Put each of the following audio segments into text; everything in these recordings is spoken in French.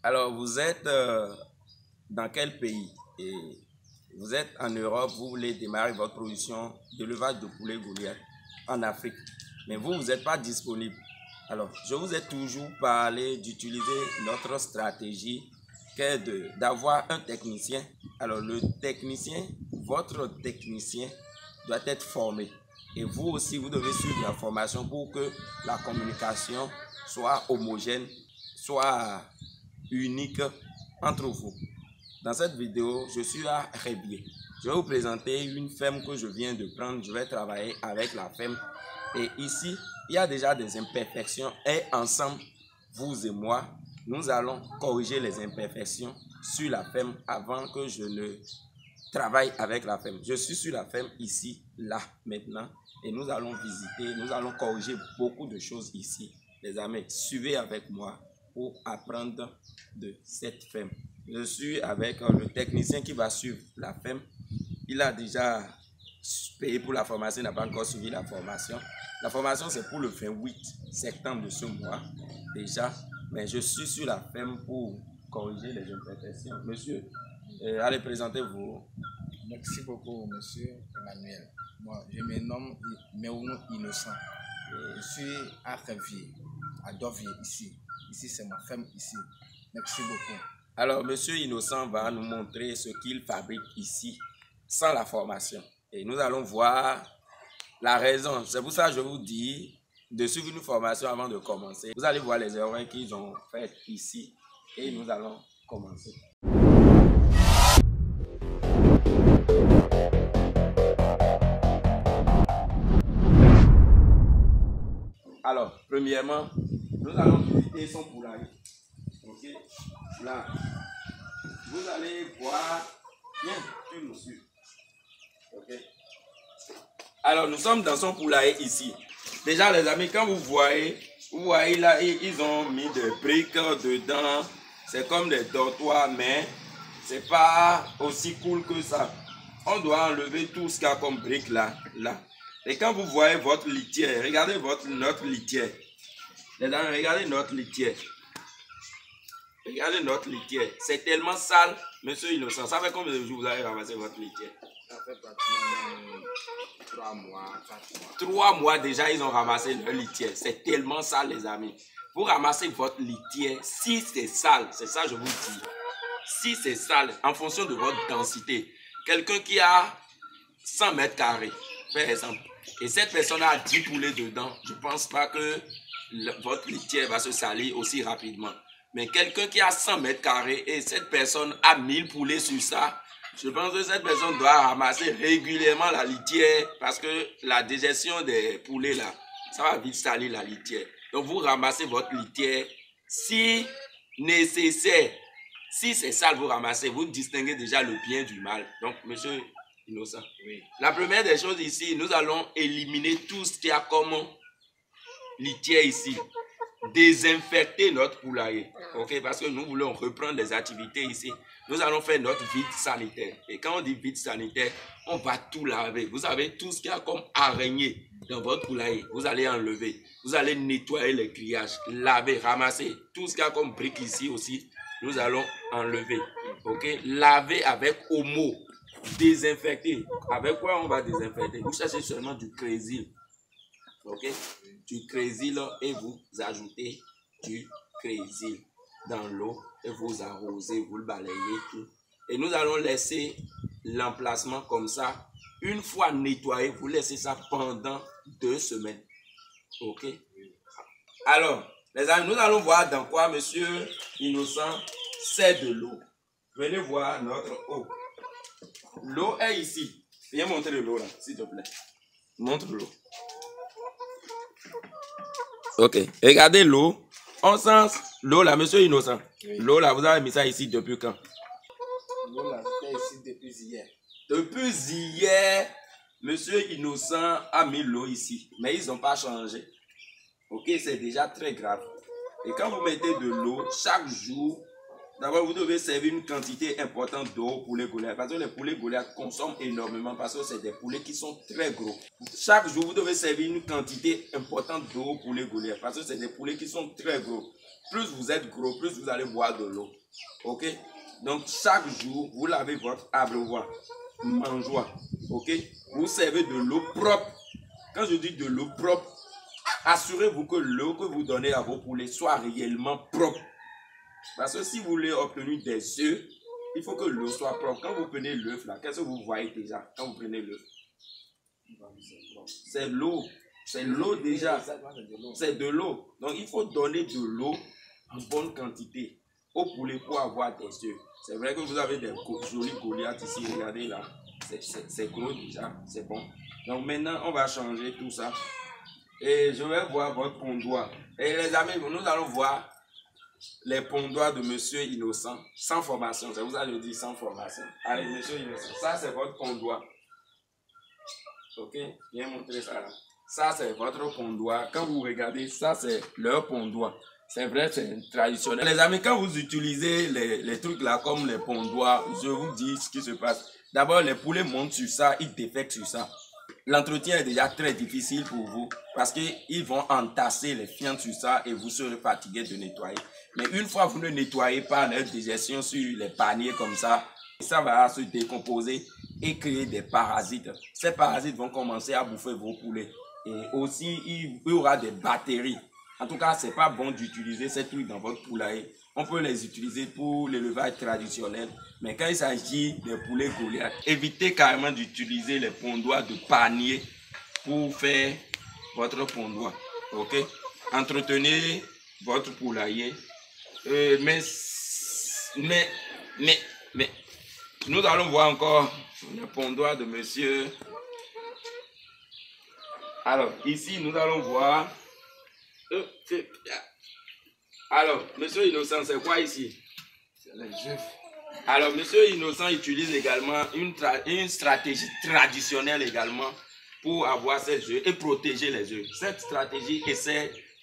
Alors, vous êtes dans quel pays? Et vous êtes en Europe, vous voulez démarrer votre production d'élevage de poulet Goliath en Afrique. Mais vous n'êtes pas disponible. Alors, je vous ai toujours parlé d'utiliser notre stratégie qui est d'avoir un technicien. Alors, votre technicien doit être formé. Et vous aussi, vous devez suivre la formation pour que la communication soit homogène, soit unique entre vous. Dans cette vidéo, je suis à Rebier. Je vais vous présenter une ferme que je viens de prendre. Je vais travailler avec la ferme. Et ici, il y a déjà des imperfections. Et ensemble, vous et moi, nous allons corriger les imperfections sur la ferme avant que je ne travaille avec la ferme. Je suis sur la ferme ici, là, maintenant. Et nous allons visiter, nous allons corriger beaucoup de choses ici. Les amis, suivez avec moi pour apprendre de cette ferme. Je suis avec le technicien qui va suivre la ferme. Il a déjà payé pour la formation, il n'a pas encore suivi la formation. La formation, c'est pour le 28 septembre de ce mois déjà. Mais je suis sur la ferme pour corriger les imperfections. Monsieur, allez, présentez-vous. Merci beaucoup, monsieur Emmanuel. Moi, je me nomme Meunou Innocent. Je suis à Revier, à Dovier, ici. Ici, c'est ma ferme ici. Merci beaucoup. Alors, monsieur Innocent va nous montrer ce qu'il fabrique ici sans la formation. Et nous allons voir la raison. C'est pour ça que je vous dis de suivre une formation avant de commencer. Vous allez voir les erreurs qu'ils ont faites ici et nous allons commencer. Alors, premièrement, nous allons visiter son poulailler. Ok, là, vous allez voir. Bien, tu nous suis. Ok. Alors, nous sommes dans son poulailler ici. Déjà, les amis, quand vous voyez là, ils ont mis des briques dedans. C'est comme des dortoirs, mais c'est pas aussi cool que ça. On doit enlever tout ce qu'il y a comme briques là. Et quand vous voyez votre litière, regardez notre litière. Les amis, regardez notre litière. Regardez notre litière. C'est tellement sale, monsieur Innocent. Ça fait combien de jours vous avez ramassé votre litière? Ça fait pratiquement 3 mois, 4 mois. 3 mois déjà, ils ont ramassé leur litière. C'est tellement sale, les amis. Vous ramassez votre litière, si c'est sale, c'est ça je vous dis. Si c'est sale, en fonction de votre densité, quelqu'un qui a 100 mètres carrés, par exemple, et cette personne a 10 poulets dedans, je ne pense pas que votre litière va se salir aussi rapidement. Mais quelqu'un qui a 100 mètres carrés et cette personne a 1000 poulets sur ça, je pense que cette personne doit ramasser régulièrement la litière parce que la digestion des poulets là, ça va vite salir la litière. Donc vous ramassez votre litière si nécessaire. Si c'est sale, vous ramassez, vous distinguez déjà le bien du mal. Donc, monsieur Innocent, Oui. la première des choses ici, nous allons éliminer tout ce qu'il y a comme litière ici. Désinfecter notre poulailler, ok, parce que nous voulons reprendre les activités ici. Nous allons faire notre vide sanitaire. Et quand on dit vide sanitaire, on va tout laver. Vous savez, tout ce qu'il y a comme araignée dans votre poulailler, vous allez enlever. Vous allez nettoyer les grillages, laver, ramasser. Tout ce qu'il y a comme briques ici aussi, nous allons enlever. Ok, laver avec Omo. Désinfecter. Avec quoi on va désinfecter? Vous cherchez seulement du Crésil. Ok, du Crésil et vous ajoutez du Crésil dans l'eau et vous arrosez, vous le balayez tout. Et nous allons laisser l'emplacement comme ça. Une fois nettoyé, vous laissez ça pendant 2 semaines. Ok. Alors, les amis, nous allons voir dans quoi monsieur Innocent sert de l'eau. Venez voir notre eau. L'eau est ici. Viens montrer l'eau là, s'il te plaît. Montre l'eau. Ok, regardez l'eau. On sent l'eau là, monsieur Innocent. Oui. L'eau là, vous avez mis ça ici depuis quand? L'eau là, c'était ici depuis hier. Depuis hier, monsieur Innocent a mis l'eau ici. Mais ils n'ont pas changé. Ok, c'est déjà très grave. Et quand vous mettez de l'eau, chaque jour, d'abord vous devez servir une quantité importante d'eau pour les Goliaths. Parce que les poulets Goliaths consomment énormément parce que c'est des poulets qui sont très gros. Chaque jour, vous devez servir une quantité importante d'eau pour les Goliaths. Parce que c'est des poulets qui sont très gros. plus vous êtes gros, plus vous allez boire de l'eau. Ok? Donc, chaque jour, vous lavez votre abreuvoir, mangeoire. Ok? Vous servez de l'eau propre. Quand je dis de l'eau propre, assurez-vous que l'eau que vous donnez à vos poulets soit réellement propre. Parce que si vous voulez obtenir des œufs, il faut que l'eau soit propre. Quand vous prenez l'œuf là, qu'est-ce que vous voyez déjà quand vous prenez l'œuf? C'est l'eau. C'est l'eau déjà. C'est de l'eau. Donc il faut donner de l'eau en bonne quantité au poulet pour avoir des œufs. C'est vrai que vous avez des jolis Goliaths ici. Regardez là. C'est gros déjà. C'est bon. Donc maintenant, on va changer tout ça. Et je vais voir votre pondoir. Et les amis, nous allons voir les pondoirs de Monsieur Innocent sans formation. Je vous ai dit sans formation. Allez, Monsieur Innocent, ça c'est votre pondoir. Ok, viens montrer ça là. Ça c'est votre pondoir. Quand vous regardez, ça c'est leur pondoir. C'est vrai, c'est traditionnel. Les amis, quand vous utilisez les trucs là comme les pondoirs, je vous dis ce qui se passe. D'abord, les poulets montent sur ça, ils défectent sur ça. L'entretien est déjà très difficile pour vous parce qu'ils vont entasser les fientes sur ça et vous serez fatigué de nettoyer. Mais une fois que vous ne nettoyez pas leur digestion sur les paniers comme ça va se décomposer et créer des parasites. Ces parasites vont commencer à bouffer vos poulets. Et aussi, il y aura des bactéries. En tout cas, ce n'est pas bon d'utiliser ces trucs dans votre poulailler. On peut les utiliser pour l'élevage traditionnel. Mais quand il s'agit des poulets Goliath, évitez carrément d'utiliser les pondoirs de panier pour faire votre pondoir. Ok? Entretenez votre poulailler. Mais nous allons voir encore le pondoir de monsieur. Alors, ici, nous allons voir. Alors, monsieur Innocent, c'est quoi ici? C'est les œufs. Alors, monsieur Innocent utilise également une stratégie traditionnelle également pour avoir ces œufs et protéger les œufs. Cette stratégie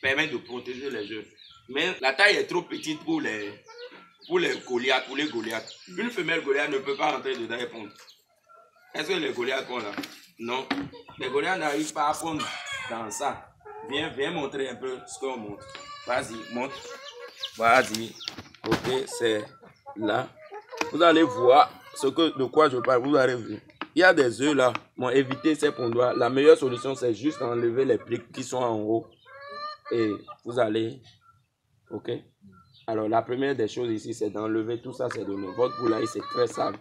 permet de protéger les œufs. Mais la taille est trop petite pour les Goliaths, pour les Goliaths. Une femelle Goliath ne peut pas rentrer dedans et pondre. Est-ce que les Goliaths pondent là? Non. Les Goliaths n'arrivent pas à pondre dans ça. Viens montrer un peu ce qu'on montre. Vas-y, montre. Vas-y. Ok, c'est là. Vous allez voir de quoi je parle. Vous allez voir. Il y a des œufs là. Bon, évitez ces pondoirs. La meilleure solution, c'est juste d'enlever les pliques qui sont en haut. Et vous allez. Ok. Alors, la première des choses ici, c'est d'enlever tout ça. C'est de l'eau. Votre poulailler, c'est très sale.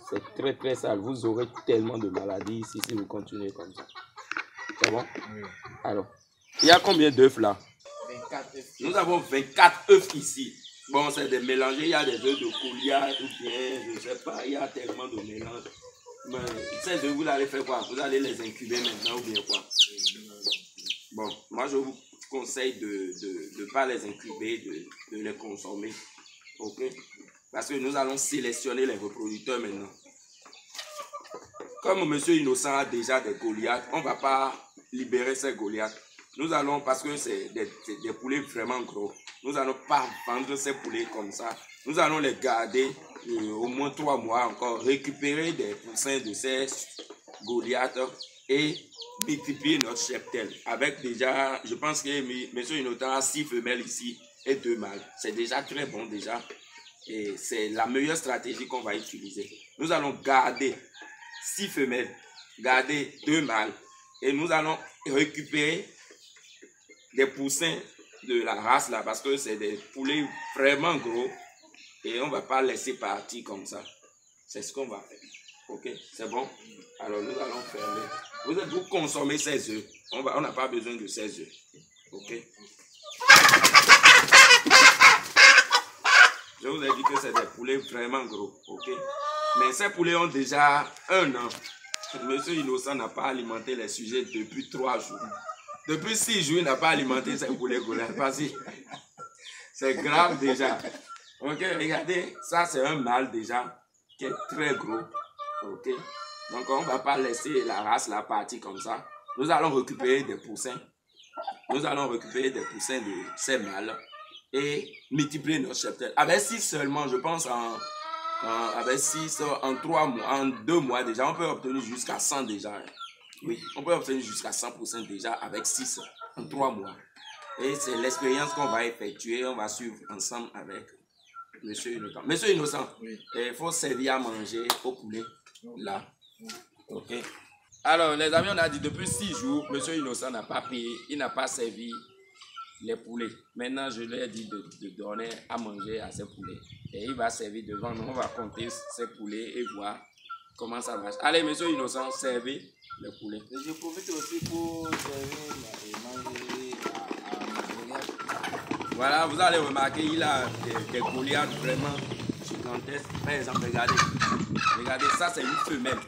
C'est très très sale. Vous aurez tellement de maladies ici si vous continuez comme ça. C'est bon? Oui. Alors, il y a combien d'œufs là? 24 œufs. Nous avons 24 œufs ici. Bon, c'est des mélangés. Il y a des œufs de Goliath ou bien, je ne sais pas, il y a tellement de mélanges. Mais ces œufs, vous allez faire quoi? Vous allez les incuber maintenant ou bien quoi? Bon, moi je vous conseille de ne pas les incuber, de les consommer. Ok? Parce que nous allons sélectionner les reproducteurs maintenant. Comme monsieur Innocent a déjà des Goliaths, on ne va pas libérer ces Goliaths. Nous allons, parce que c'est des poulets vraiment gros, nous n'allons pas vendre ces poulets comme ça. Nous allons les garder au moins 3 mois encore, récupérer des poussins de ces Goliaths et multiplier notre cheptel. Avec déjà, je pense que monsieur Innocent a 6 femelles ici et 2 mâles. C'est déjà très bon déjà. Et c'est la meilleure stratégie qu'on va utiliser. Nous allons garder 6 femelles, garder 2 mâles et nous allons récupérer des poussins de la race là parce que c'est des poulets vraiment gros et on ne va pas laisser partir comme ça. C'est ce qu'on va faire. Ok, c'est bon? Alors nous allons fermer. Vous consommez ces œufs. On n'a pas besoin de ces œufs. Ok? Je vous ai dit que c'est des poulets vraiment gros, ok? Mais ces poulets ont déjà 1 an. Monsieur Innocent n'a pas alimenté les sujets depuis 3 jours. Depuis 6 jours, il n'a pas alimenté ces poulets Goliath. C'est grave déjà. Ok, regardez, ça c'est un mâle déjà qui est très gros. Ok? Donc on ne va pas laisser la race la partie comme ça. Nous allons récupérer des poussins. Nous allons récupérer des poussins de ces mâles et multiplier notre cheptel. Avec 6 seulement, je pense, avec 6, en 3 mois, en 2 mois déjà, on peut obtenir jusqu'à 100 déjà. Oui, on peut obtenir jusqu'à 100% déjà avec 6 en 3 mois. Et c'est l'expérience qu'on va effectuer. On va suivre ensemble avec Monsieur Innocent. Monsieur Innocent, Oui. il faut servir à manger au poulet là. Ok. Alors, les amis, on a dit depuis 6 jours, Monsieur Innocent n'a pas payé, il n'a pas servi les poulets. Maintenant, je lui ai dit de donner à manger à ces poulets. Et il va servir devant nous. On va compter ces poulets et voir comment ça marche. Allez, Monsieur Innocent, servez les poulets. Et je profite aussi pour servir et manger à Goliath. Voilà, vous allez remarquer, il a des Goliaths vraiment gigantesques. Par exemple, regardez. Regardez, ça c'est une femelle.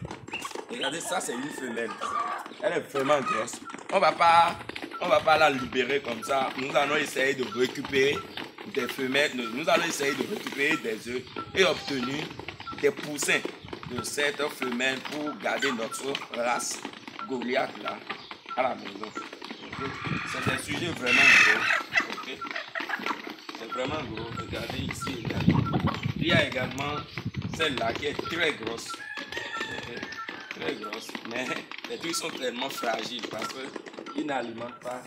Regardez, ça c'est une femelle. Elle est vraiment grosse. On va pas la libérer comme ça. Nous allons essayer de récupérer des femelles. Nous allons essayer de récupérer des œufs et obtenir des poussins de cette femelle pour garder notre race Goliath là à la maison. Okay? C'est un sujet vraiment gros. Okay? C'est vraiment gros. Regardez ici également. Il y a également celle-là qui est très grosse. Okay? Très grosse. Mais les trucs sont tellement fragiles parce qu'ils n'alimentent pas.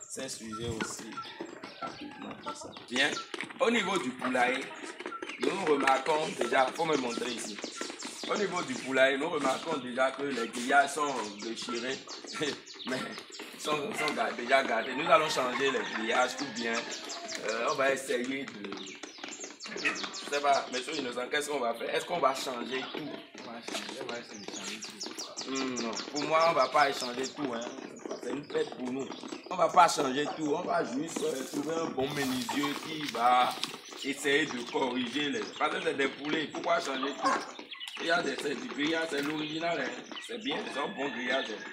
C'est un sujet aussi rapidement comme ça. Bien. Au niveau du poulailler, nous remarquons déjà, il faut me montrer ici. Au niveau du poulailler, nous remarquons déjà que les grillages sont déchirés, mais sont déjà gardés. Nous allons changer les grillages ou bien on va essayer de... Je ne sais pas, Monsieur Innocent, qu'est-ce qu'on va faire? Est-ce qu'on va changer tout? On va essayer de changer tout. Non, pour moi, on ne va pas changer tout. Hein. C'est une fête pour nous. On ne va pas changer tout. On va juste trouver un bon menuisier qui va essayer de corriger les... Parce que c'est des poulets, pourquoi changer tout? Il y a du grillage, c'est l'original, hein. C'est bien, c'est un bon grillage. Hein.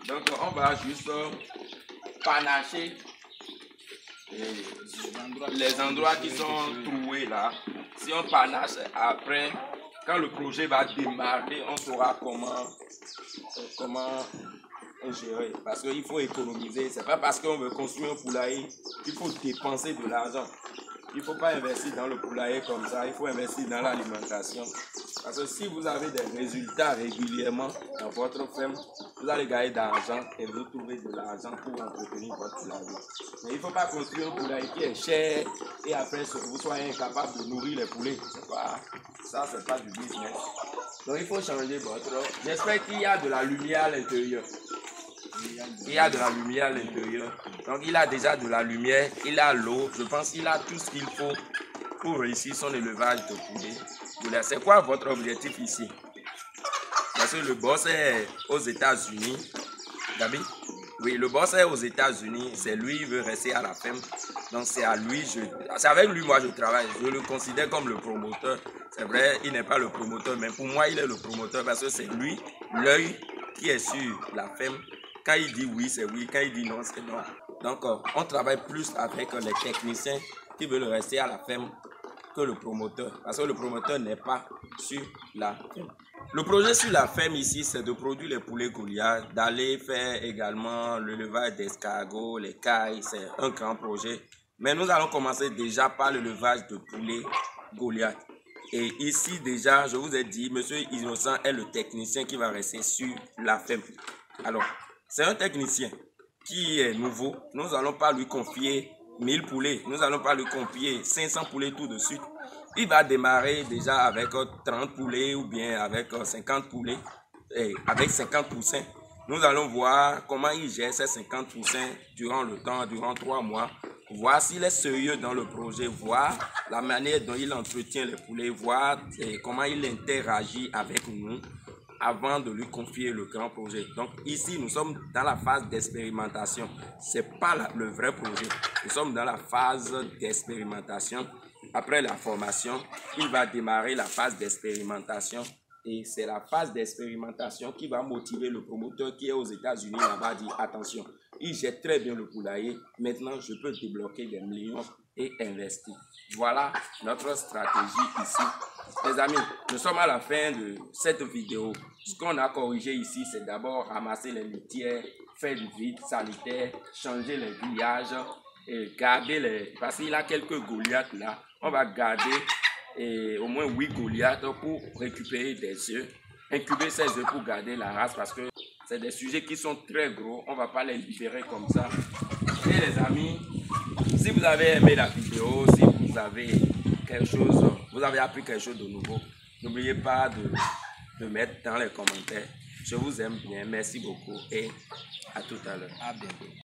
Donc on va juste panacher les endroits qui sont troués là. Si on panache après, quand le projet va démarrer, on saura comment gérer. Parce qu'il faut économiser. C'est pas parce qu'on veut construire un poulailler qu'il faut dépenser de l'argent. Il ne faut pas investir dans le poulailler comme ça, il faut investir dans l'alimentation. Parce que si vous avez des résultats régulièrement dans votre ferme, vous allez gagner de l'argent et vous trouvez de l'argent pour entretenir votre poulailler. Mais il ne faut pas construire un poulailler qui est cher et après vous soyez incapable de nourrir les poulets. Ça, c'est pas du business. Donc il faut changer votre... J'espère qu'il y a de la lumière à l'intérieur. Il y a de la lumière à l'intérieur. Donc il a déjà de la lumière, il a l'eau. Je pense qu'il a tout ce qu'il faut pour réussir son élevage de poulets. C'est quoi votre objectif ici? Parce que le boss est aux États-Unis. David? Oui, le boss est aux États-Unis. C'est lui qui veut rester à la ferme. Donc c'est à lui, c'est avec lui moi je travaille. Je le considère comme le promoteur. C'est vrai, il n'est pas le promoteur, mais pour moi il est le promoteur parce que c'est lui, l'œil qui est sur la ferme. Quand il dit oui, c'est oui. Quand il dit non, c'est non. Donc, on travaille plus avec les techniciens qui veulent rester à la ferme que le promoteur. Parce que le promoteur n'est pas sur la ferme. Le projet sur la ferme ici, c'est de produire les poulets Goliath, d'aller faire également l'élevage d'escargots, les cailles. C'est un grand projet. Mais nous allons commencer déjà par l'élevage de poulets Goliath. Et ici déjà, je vous ai dit, Monsieur Innocent est le technicien qui va rester sur la ferme. Alors, c'est un technicien qui est nouveau. Nous n'allons pas lui confier 1000 poulets. Nous n'allons pas lui confier 500 poulets tout de suite. Il va démarrer déjà avec 30 poulets ou bien avec 50 poulets, avec 50 poussins. Nous allons voir comment il gère ces 50 poussins durant le temps, durant 3 mois. Voir s'il est sérieux dans le projet, voir la manière dont il entretient les poulets, voir comment il interagit avec nous avant de lui confier le grand projet. Donc ici, nous sommes dans la phase d'expérimentation. Ce n'est pas le vrai projet. Nous sommes dans la phase d'expérimentation. Après la formation, il va démarrer la phase d'expérimentation. Et c'est la phase d'expérimentation qui va motiver le promoteur qui est aux États-Unis là-bas, dit attention, il gère très bien le poulailler. Maintenant, je peux débloquer des millions et investir. Voilà notre stratégie ici. Les amis, nous sommes à la fin de cette vidéo. Ce qu'on a corrigé ici, c'est d'abord ramasser les litières, faire du vide sanitaire, changer les grillages et garder les... Parce qu'il a quelques Goliaths là. On va garder au moins 8 Goliaths pour récupérer des œufs. Incuber ces œufs pour garder la race parce que c'est des sujets qui sont très gros. On ne va pas les libérer comme ça. Et les amis, si vous avez aimé la vidéo, si vous avez quelque chose, vous avez appris quelque chose de nouveau, n'oubliez pas de mettre dans les commentaires. Je vous aime bien, merci beaucoup et à tout à l'heure. À bientôt.